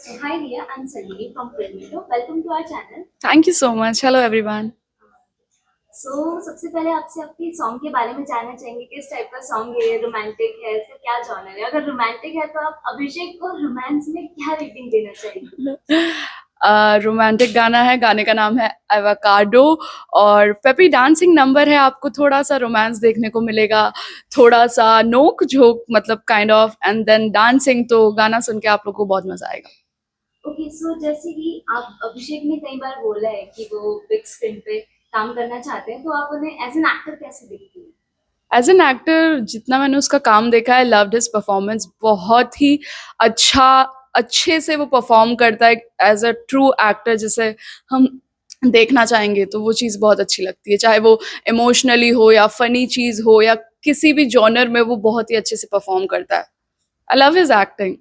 So hi Ria, I'm Salini from Filmito. Welcome to our channel. Thank you so much. Hello, everyone. So सबसे पहले आपसे आपकी song के बारे में जानना चाहेंगे किस टाइप का सॉन्ग है, रोमांटिक है, इसका क्या जॉनर है? अगर रोमांटिक है तो आप अभिषेक को रोमांस में क्या रेटिंग देना चाहेंगे? रोमांटिक गाना है, गाने का नाम है एवोकाडो और पेपी डांसिंग नंबर है। आपको थोड़ा सा रोमांस देखने को मिलेगा, थोड़ा सा नोक झोंक मतलब kind of, and then dancing. तो गाना सुन के आप लोग को बहुत मजा आएगा। ओके सो जैसे कि आप अभिषेक ने कई बार बोला है कि वो बिग स्क्रीन पे काम करना चाहते हैं, तो आप उन्हें एज एन एक्टर कैसे देखती हैं? एज एन एक्टर जितना मैंने उसका काम देखा है, लव्ड हिज परफॉर्मेंस। बहुत ही अच्छा, अच्छे से वो परफॉर्म करता है एज अ ट्रू एक्टर, जिसे हम देखना चाहेंगे। तो वो चीज़ बहुत अच्छी लगती है, चाहे वो इमोशनली हो या फनी चीज़ हो या किसी भी जॉनर में, वो बहुत ही अच्छे से परफॉर्म करता है। I love his acting.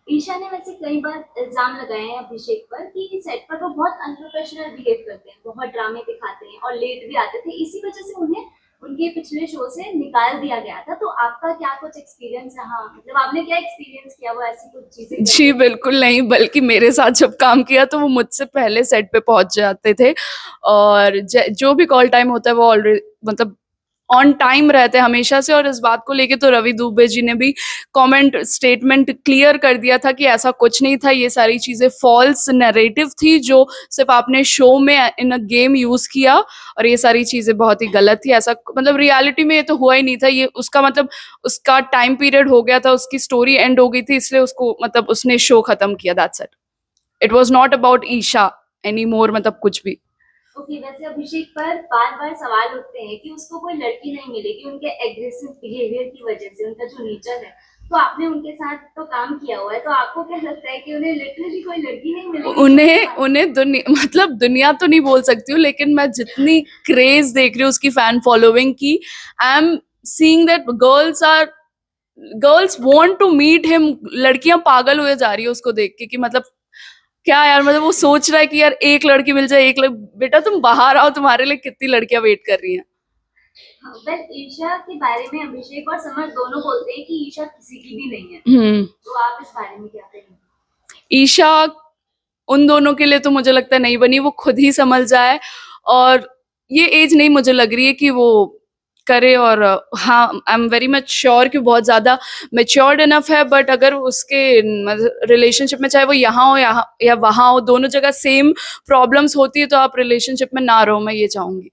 Isha ने वैसे कई बार इल्जाम लगाए हैं अभिषेक पर कि सेट पर वो बहुत अनप्रोफेशनल बिहेव करते हैं, बहुत ड्रामे दिखाते हैं और लेट भी आते थे। इसी वजह से उन्हें उनके पिछले शो से निकाल दिया गया था। तो आपका क्या कुछ एक्सपीरियंस रहा? मतलब आपने क्या एक्सपीरियंस किया वो ऐसी कुछ चीजें करते जी, हुए? बिल्कुल नहीं, बल्कि मेरे साथ जब काम किया तो वो मुझसे पहले सेट पे पहुँच जाते थे और ज जो भी कॉल टाइम होता है वो मतलब ऑन टाइम रहते हैं हमेशा से। और इस बात को लेके तो रवि दुबे जी ने भी कमेंट स्टेटमेंट क्लियर कर दिया था कि ऐसा कुछ नहीं था, ये सारी चीज़ें फ़ॉल्स नैरेटिव थी जो सिर्फ़ आपने शो में इन अ गेम यूज़ किया, और ये सारी चीज़ें बहुत ही गलत थी। ऐसा मतलब रियलिटी में ये तो हुआ ही नहीं था। ये उसका मतलब उसका टाइम पीरियड हो गया था, उसकी स्टोरी एंड हो गई थी, इसलिए उसको मतलब उसने शो खत्म किया, that's it. It was not about Isha anymore, मतलब कुछ भी। ओके वैसे अभिषेक पर बार बार सवाल उठते हैं कि उसको कोई लड़की नहीं मिलेगी उनके एग्रेसिव बिहेवियर की वजह से, उनका जो नेचर है। तो आपने उनके साथ तो काम किया हुआ है, तो आपको क्या लगता है कि उन्हें लिटरली कोई लड़की नहीं मिलेगी शो के उन्हें बाद? उन्हें मतलब दुनिया तो नहीं बोल सकती हूँ, लेकिन मैं जितनी क्रेज देख रही हूँ उसकी फैन फॉलोइंग की, I am seeing that girls want to meet him. लड़कियां पागल हुए जा रही है उसको देख के कि मतलब क्या यार, मतलब वो सोच रहा है कि यार एक लड़की मिल जाए, बेटा तुम बाहर आओ, तुम्हारे लिए कितनी लड़कियां वेट कर रही हैं। वेल ईशा के बारे में अभिषेक और समर दोनों बोलते हैं कि ईशा किसी की भी नहीं है। हम्म। तो आप इस बारे में क्या कहेंगे? ईशा उन दोनों के लिए तो मुझे लगता है नहीं बनी, वो खुद ही संभल जाए। और ये एज नहीं मुझे लग रही है कि वो करे। और हाँ, I am very much sure कि बहुत ज़्यादा मेच्योर्ड इनफ है, बट अगर उसके रिलेशनशिप में, चाहे वो यहाँ हो या वहाँ हो, दोनों जगह सेम प्रॉब्लम्स होती है, तो आप रिलेशनशिप में ना रहो, मैं ये चाहूंगी।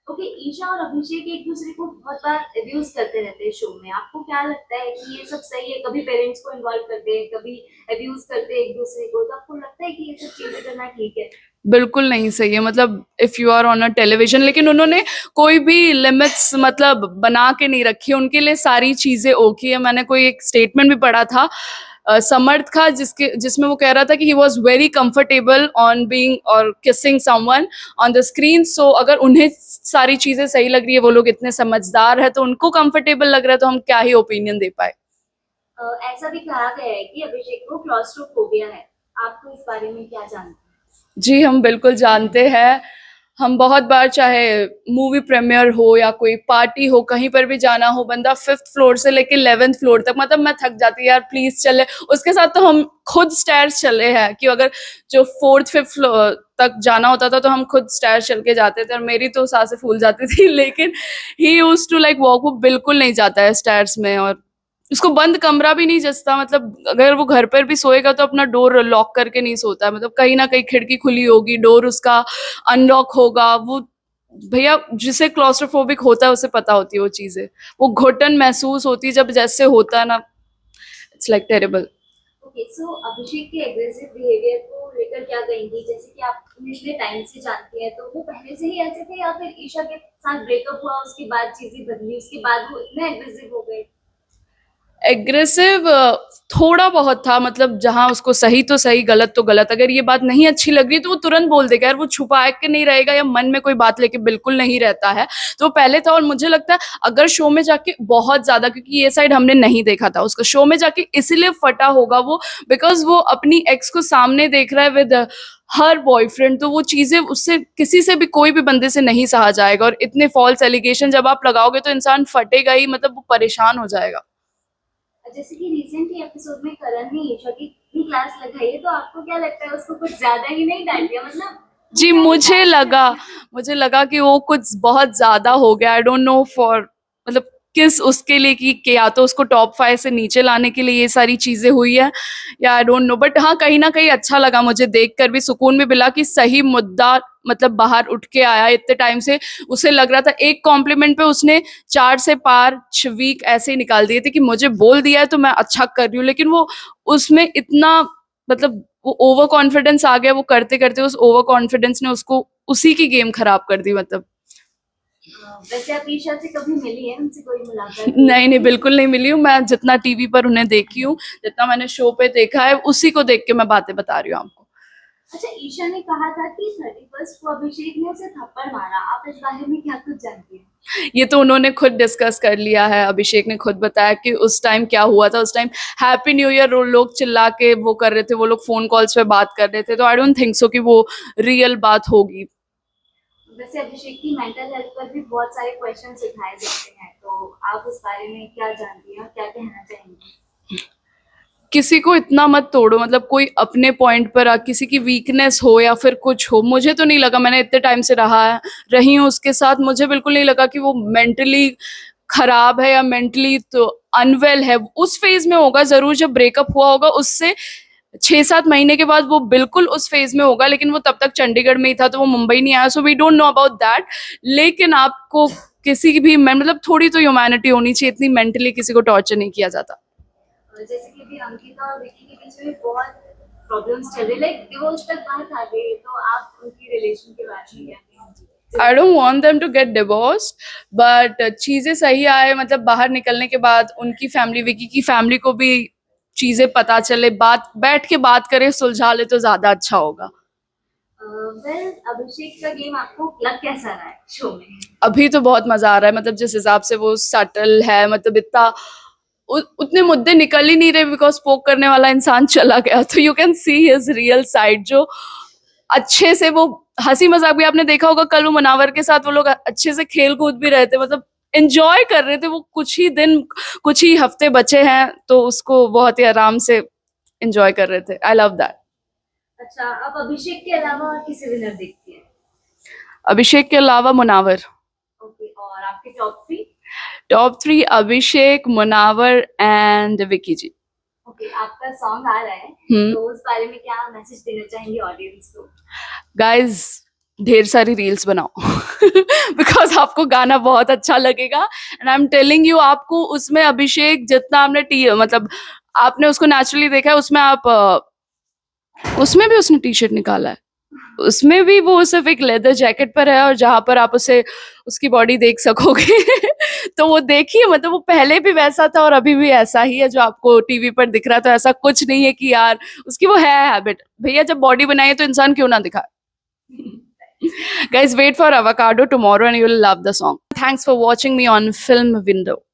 ओके ईशा और अभिषेक एक दूसरे को बहुत बार अब्यूज करते रहते हैं शो में। आपको क्या लगता है कि ये सब सही है? कभी पेरेंट्स को इन्वॉल्व करते हैं, कभी अब्यूज करते हैं एक दूसरे को। तो आपको लगता है कि ये सब चीजें करना ठीक है? बिल्कुल नहीं सही है। मतलब if you are on a television, लेकिन उन्होंने कोई भी लिमिट्स मतलब बना के नहीं रखी, उनके लिए सारी चीजें ओके है। मैंने कोई एक स्टेटमेंट भी पढ़ा था समर्थ का, जिसमें वो कह रहा था कि he was very comfortable on being और kissing someone on the screen. So अगर उन्हें सारी चीजें सही लग रही है, वो लोग इतने समझदार है, तो उनको कंफर्टेबल लग रहा है, तो हम क्या ही ओपिनियन दे पाए। ऐसा भी कहा गया है कि अभिषेक को क्लॉस्ट्रोफोबिया है। आपको इस बारे में क्या जानते हैं? जी, हम बिल्कुल जानते हैं। हम बहुत बार, चाहे मूवी प्रीमियर हो या कोई पार्टी हो, कहीं पर भी जाना हो, बंदा 5th फ्लोर से लेके 11th फ्लोर तक, मतलब मैं थक जाती, यार प्लीज़ चले। उसके साथ तो हम खुद स्टेयर्स चले हैं कि अगर जो 4th 5th फ्लोर तक जाना होता था, तो हम खुद स्टेयर्स चल के जाते थे, और मेरी तो साँसें फूल जाती थी। लेकिन he used to like walk, वो बिल्कुल नहीं जाता है स्टेयर्स में। और उसको बंद कमरा भी नहीं जचता। मतलब अगर वो घर पर भी सोएगा तो अपना डोर लॉक करके नहीं सोता है, मतलब कहीं ना कहीं खिड़की खुली होगी, डोर उसका अनलॉक होगा। वो भैया, जिसे क्लॉस्ट्रोफोबिक होता है उसे पता होती है वो चीजें। वो घुटन महसूस होती है जब जैसे होता है ना, it's like terrible. Okay so Abhishek के एग्रेसिव बिहेवियर को लेकर क्या कहेंगी? जैसे कि आप उन्हें इतने टाइम से जानते हैं, तो वो पहले से ही ऐसे थे या फिर ईशा के साथ ब्रेकअप हुआ उसके बाद चीजें बदली, उसके बाद वो इतने एग्रेसिव हो गए? एग्रेसिव थोड़ा बहुत था, मतलब जहाँ उसको सही तो सही, गलत तो गलत। अगर ये बात नहीं अच्छी लग रही तो वो तुरंत बोल देगा यार, वो छुपा के नहीं रहेगा या मन में कोई बात लेके बिल्कुल नहीं रहता है। तो पहले था। और मुझे लगता है अगर शो में जाके बहुत ज्यादा, क्योंकि ये साइड हमने नहीं देखा था उसका, शो में जाके इसीलिए फटा होगा वो, बिकॉज वो अपनी एक्स को सामने देख रहा है विद हर बॉयफ्रेंड। तो वो चीजें उससे, किसी से भी, कोई भी बंदे से नहीं सहा जाएगा। और इतने फॉल्स एलिगेशन जब आप लगाओगे तो इंसान फटेगा ही, मतलब वो परेशान हो जाएगा। जैसे कि रिसेंटली एपिसोड में करण ने ईशा की इतनी क्लास लगाई है, तो आपको क्या लगता है उसको कुछ ज्यादा ही नहीं डांट दिया? मतलब जी मुझे लगा कि वो कुछ बहुत ज्यादा हो गया। आई डोंट नो फॉर मतलब किस उसके लिए कि या तो उसको टॉप 5 से नीचे लाने के लिए ये सारी चीजें हुई है या आई डोंट नो, बट हाँ कहीं ना कहीं अच्छा लगा मुझे देखकर भी, सुकून भी मिला कि सही मुद्दा मतलब बाहर उठ के आया। इतने टाइम से उसे लग रहा था एक कॉम्प्लीमेंट पे उसने 4 से 5 वीक ऐसे ही निकाल दिए थे कि मुझे बोल दिया है तो मैं अच्छा कर रही हूँ, लेकिन वो उसमें इतना मतलब वो ओवर कॉन्फिडेंस आ गया, वो करते करते उस ओवर कॉन्फिडेंस ने उसको उसी की गेम खराब कर दी मतलब। वैसे आप ईशा से कभी मिली है, उनसे कोई मुलाकात हुई नहीं नहीं है? बिल्कुल नहीं मिली हूँ मैं, जितना टीवी पर उन्हें देखी हूँ, जितना मैंने शो पे देखा है उसी को देख के मैं बातें बता रही हूँ आपको। अच्छा, ईशा ने कहा था कि 31st को अभिषेक ने उसे थप्पड़ मारा, आप इस बारे में क्या कुछ जानती हैं? ये तो उन्होंने खुद डिस्कस कर लिया है, अभिषेक ने खुद बताया कि उस टाइम क्या हुआ था। उस टाइम हैप्पी न्यू ईयर लोग चिल्ला के वो कर रहे थे, वो लोग फोन कॉल्स पे बात कर रहे थे, तो आई डोंट थिंक सो कि वो रियल बात होगी। वैसे अभिषेक की मेंटल हेल्थ पर भी बहुत सारे क्वेश्चन उठाए जाते हैं, तो आप उस बारे में क्या जानती हैं और क्या कहना चाहेंगी? किसी को इतना मत तोड़ो, मतलब कोई अपने पॉइंट पर किसी की वीकनेस हो या फिर कुछ हो, मुझे तो नहीं लगा, मैंने इतने टाइम से रही हूँ उसके साथ, मुझे बिल्कुल नहीं लगा कि वो मेंटली खराब है या मेंटली तो अनवेल है। उस फेज में होगा जरूर, जब ब्रेकअप हुआ होगा उससे 6-7 महीने के बाद वो बिल्कुल उस फेज में होगा, लेकिन वो तब तक चंडीगढ़ में ही था तो वो मुंबई नहीं आया, so we don't know about that. लेकिन आपको किसी की भी मतलब थोड़ी तो ह्यूमैनिटी होनी चाहिए, इतनी मेंटली किसी को टॉर्चर नहीं किया जाता। जैसे कि अभी अंकिता और विकी के बीच में बहुत प्रॉब्लम्स चल रही, लाइक डिवोर्स तक बात आ गई, तो आप उनकी रिलेशन के बारे में क्या कहेंगे? I don't want them to get divorce, but चीजें सही आए, मतलब बाहर निकलने के बाद उनकी फैमिली, विकी की फैमिली को भी चीजें पता चले, बात बैठ के बात करें, सुलझा ले तो ज्यादा अच्छा होगा। वेल, अभिषेक का गेम आपको लग कैसा रहा है शो में? अभी तो बहुत मजा आ रहा है, मतलब जिस हिसाब से वो सटल है, मतलब इतना उतने मुद्दे निकल ही नहीं रहे बिकॉज स्पोक करने वाला इंसान चला गया, तो you can see his real side, जो अच्छे से वो हंसी मजाक भी आपने देखा होगा, कल वो मुनावर के साथ वो लोग अच्छे से खेल कूद भी रहे थे, मतलब एंजॉय कर रहे थे। वो कुछ ही दिन कुछ ही हफ्ते बचे हैं तो उसको बहुत ही आराम से एंजॉय कर रहे थे। I love that. अच्छा, आप अभिषेक के अलावा और किसे विनर देखती हैं? अभिषेक के अलावा मुनावर। ओके, और आपके top 3? Top 3 Abhishek, Munawar and Vicky ji. Okay, आपका सॉन्ग आ रहा है, तो उस बारे में क्या मैसेज देना चाहेंगे ऑडियंस को? गाइज ढेर सारी रील्स बनाओ बिकॉज आपको गाना बहुत अच्छा लगेगा, and I am telling you, आपको उसमें अभिषेक जितना आपने मतलब आपने उसको नेचुरली देखा है, उसमें आप उसमें भी उसने टी शर्ट निकाला है, उसमें भी वो सिर्फ एक लेदर जैकेट पर है और जहां पर आप उसे उसकी बॉडी देख सकोगे तो वो देखिए, मतलब वो पहले भी वैसा था और अभी भी ऐसा ही है जो आपको टीवी पर दिख रहा था। ऐसा कुछ नहीं है कि यार उसकी वो है हैबिट, भैया जब बॉडी बनाई है तो इंसान क्यों ना दिखाए। Guys, wait for Avocado tomorrow and you'll love the song. Thanks for watching me on Film Window.